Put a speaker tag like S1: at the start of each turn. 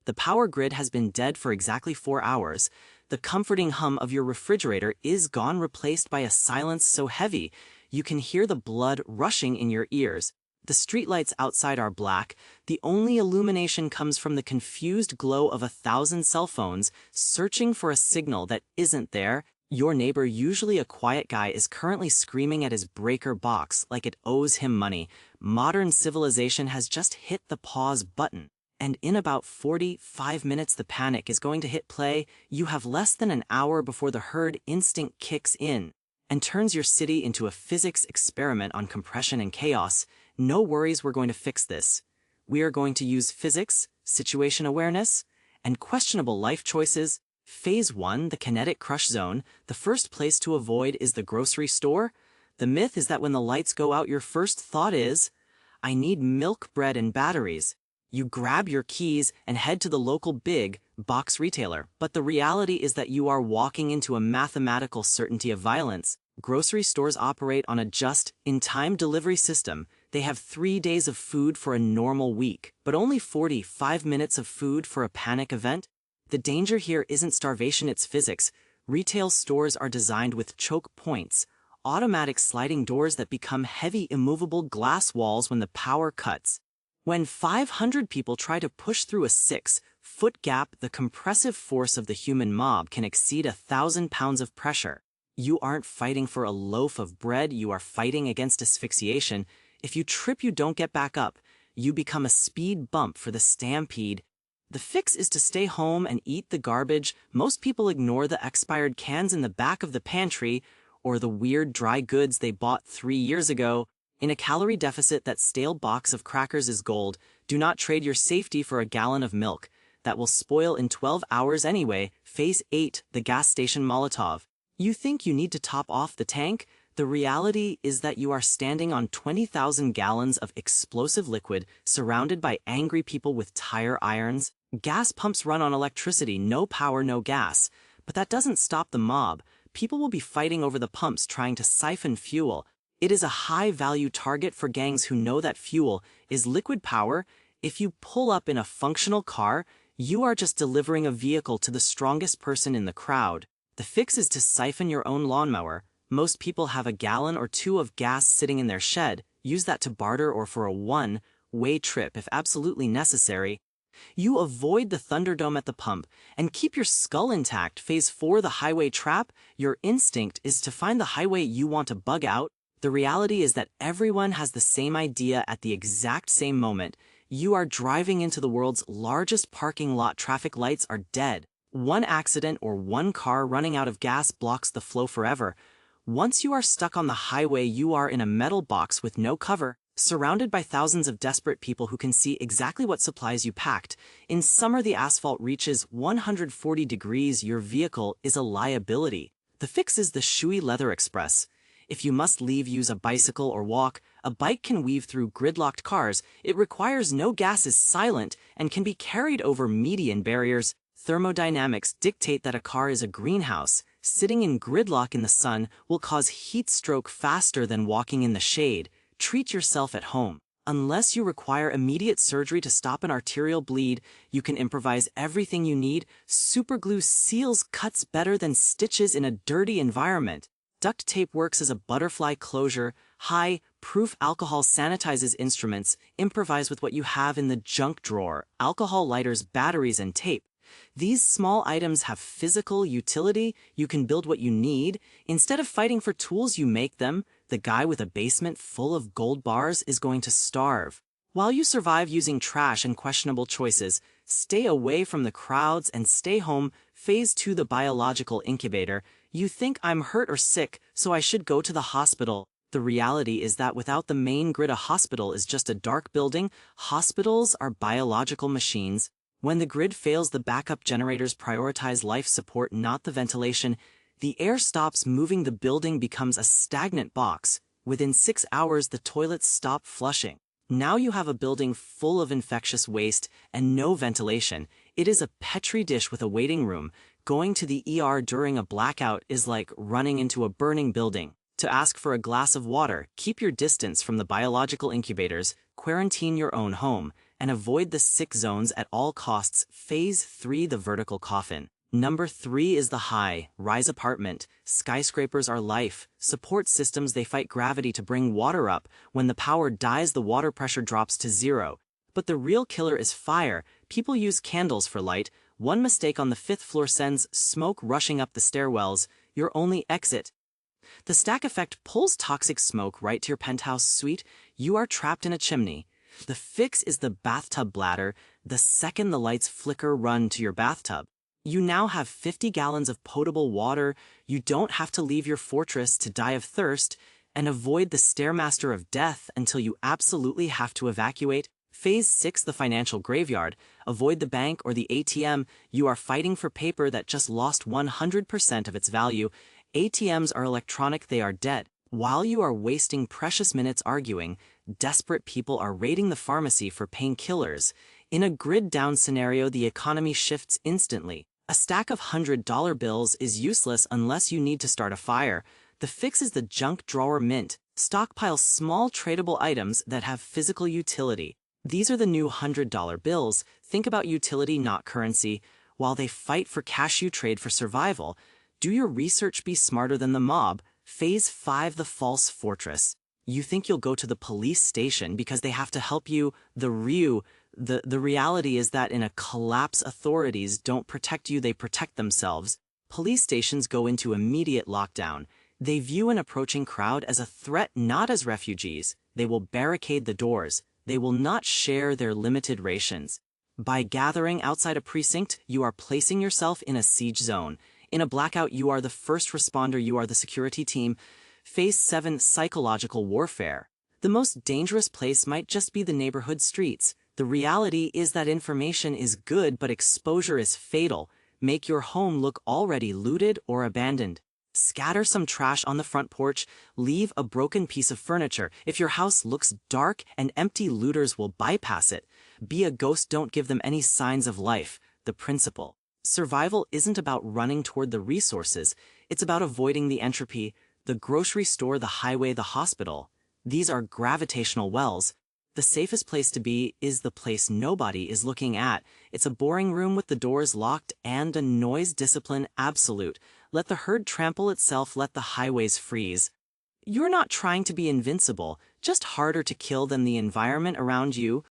S1: The power grid has been dead for exactly 4 hours. The comforting hum of your refrigerator is gone, replaced by a silence so heavy you can hear the blood rushing in your ears. The streetlights outside are black. The only illumination comes from the confused glow of 1,000 cell phones searching for a signal that isn't there. Your neighbor, usually a quiet guy, is currently screaming at his breaker box like it owes him money. Modern civilization has just hit the pause button. And in about 45 minutes the panic is going to hit play. You have less than an hour before the herd instinct kicks in and turns your city into a physics experiment on compression and chaos. No worries, we're going to fix this. We are going to use physics, situation awareness, and questionable life choices. Phase 1, the kinetic crush zone. The first place to avoid is the grocery store. The myth is that when the lights go out, your first thought is, I need milk, bread, and batteries. You grab your keys and head to the local big box retailer. But the reality is that you are walking into a mathematical certainty of violence. Grocery stores operate on a just-in-time delivery system. They have 3 days of food for a normal week, but only 45 minutes of food for a panic event. The danger here isn't starvation, it's physics. Retail stores are designed with choke points, automatic sliding doors that become heavy, immovable glass walls when the power cuts. When 500 people try to push through a 6-foot gap, the compressive force of the human mob can exceed 1,000 pounds of pressure. You aren't fighting for a loaf of bread, you are fighting against asphyxiation. If you trip, you don't get back up. You become a speed bump for the stampede. The fix is to stay home and eat the garbage. Most people ignore the expired cans in the back of the pantry or the weird dry goods they bought 3 years ago. In a calorie deficit, that stale box of crackers is gold. Do not trade your safety for a gallon of milk that will spoil in 12 hours anyway. Phase 8, the gas station Molotov. You think you need to top off the tank? The reality is that you are standing on 20,000 gallons of explosive liquid surrounded by angry people with tire irons. Gas pumps run on electricity, no power, no gas. But that doesn't stop the mob. People will be fighting over the pumps, trying to siphon fuel. It is a high-value target for gangs who know that fuel is liquid power. If you pull up in a functional car, you are just delivering a vehicle to the strongest person in the crowd. The fix is to siphon your own lawnmower. Most people have a gallon or 2 of gas sitting in their shed. Use that to barter or for a one-way trip if absolutely necessary. You avoid the Thunderdome at the pump and keep your skull intact. Phase 4, the highway trap. Your instinct is to find the highway you want to bug out. The reality is that everyone has the same idea at the exact same moment. You are driving into the world's largest parking lot. Traffic lights are dead. One accident or one car running out of gas blocks the flow forever. Once you are stuck on the highway, you are in a metal box with no cover, surrounded by thousands of desperate people who can see exactly what supplies you packed. In summer, the asphalt reaches 140 degrees. Your vehicle is a liability. The fix is the Shui Leather Express. If you must leave, use a bicycle or walk. A bike can weave through gridlocked cars. It requires no gas, is silent, and can be carried over median barriers. Thermodynamics dictate that a car is a greenhouse. Sitting in gridlock in the sun will cause heat stroke faster than walking in the shade. Treat yourself at home. Unless you require immediate surgery to stop an arterial bleed, you can improvise everything you need. Superglue seals cuts better than stitches in a dirty environment. Duct tape works as a butterfly closure. High-proof alcohol sanitizes instruments. Improvise with what you have in the junk drawer. Alcohol lighters, batteries, and tape. These small items have physical utility. You can build what you need. Instead of fighting for tools, you make them. The guy with a basement full of gold bars is going to starve. While you survive using trash and questionable choices, stay away from the crowds and stay home. Phase 2, the biological incubator. You think I'm hurt or sick, so I should go to the hospital. The reality is that without the main grid, a hospital is just a dark building. Hospitals are biological machines. When the grid fails, the backup generators prioritize life support, not the ventilation. The air stops moving, the building becomes a stagnant box. Within 6 hours, the toilets stop flushing. Now you have a building full of infectious waste and no ventilation. It is a petri dish with a waiting room. Going to the ER during a blackout is like running into a burning building. To ask for a glass of water, keep your distance from the biological incubators, quarantine your own home, and avoid the sick zones at all costs. Phase 3, the vertical coffin. Number 3 is the high, rise apartment. Skyscrapers are life. Support systems, they fight gravity to bring water up. When the power dies, the water pressure drops to zero. But the real killer is fire. People use candles for light. One mistake on the 5th floor sends smoke rushing up the stairwells. Your only exit. The stack effect pulls toxic smoke right to your penthouse suite. You are trapped in a chimney. The fix is the bathtub bladder. The second the lights flicker, run to your bathtub. You now have 50 gallons of potable water. You don't have to leave your fortress to die of thirst, and avoid the stairmaster of death until you absolutely have to evacuate. Phase 6, the financial graveyard. Avoid the bank or the ATM. You are fighting for paper that just lost 100% of its value. ATMs are electronic, they are dead. While you are wasting precious minutes arguing, desperate people are raiding the pharmacy for painkillers. In a grid-down scenario, the economy shifts instantly. A stack of $100 bills is useless unless you need to start a fire. The fix is the junk drawer mint. Stockpile small tradable items that have physical utility. These are the new $100 bills. Think about utility, not currency. While they fight for cash, you trade for survival. Do your research, be smarter than the mob. Phase 5, the false fortress. You think you'll go to the police station because they have to help you. The reality is that in a collapse, authorities don't protect you, they protect themselves. Police stations go into immediate lockdown. They view an approaching crowd as a threat, not as refugees. They will barricade the doors. They will not share their limited rations. By gathering outside a precinct, you are placing yourself in a siege zone. In a blackout, you are the first responder, you are the security team. Phase 7, psychological warfare. The most dangerous place might just be the neighborhood streets. The reality is that information is good, but exposure is fatal. Make your home look already looted or abandoned. Scatter some trash on the front porch. Leave a broken piece of furniture. If your house looks dark and empty, looters will bypass it. Be a ghost, don't give them any signs of life. The principle. Survival isn't about running toward the resources. It's about avoiding the entropy. The grocery store, the highway, the hospital. These are gravitational wells. The safest place to be is the place nobody is looking at. It's a boring room with the doors locked and a noise discipline absolute. Let the herd trample itself, let the highways freeze. You're not trying to be invincible, just harder to kill than the environment around you.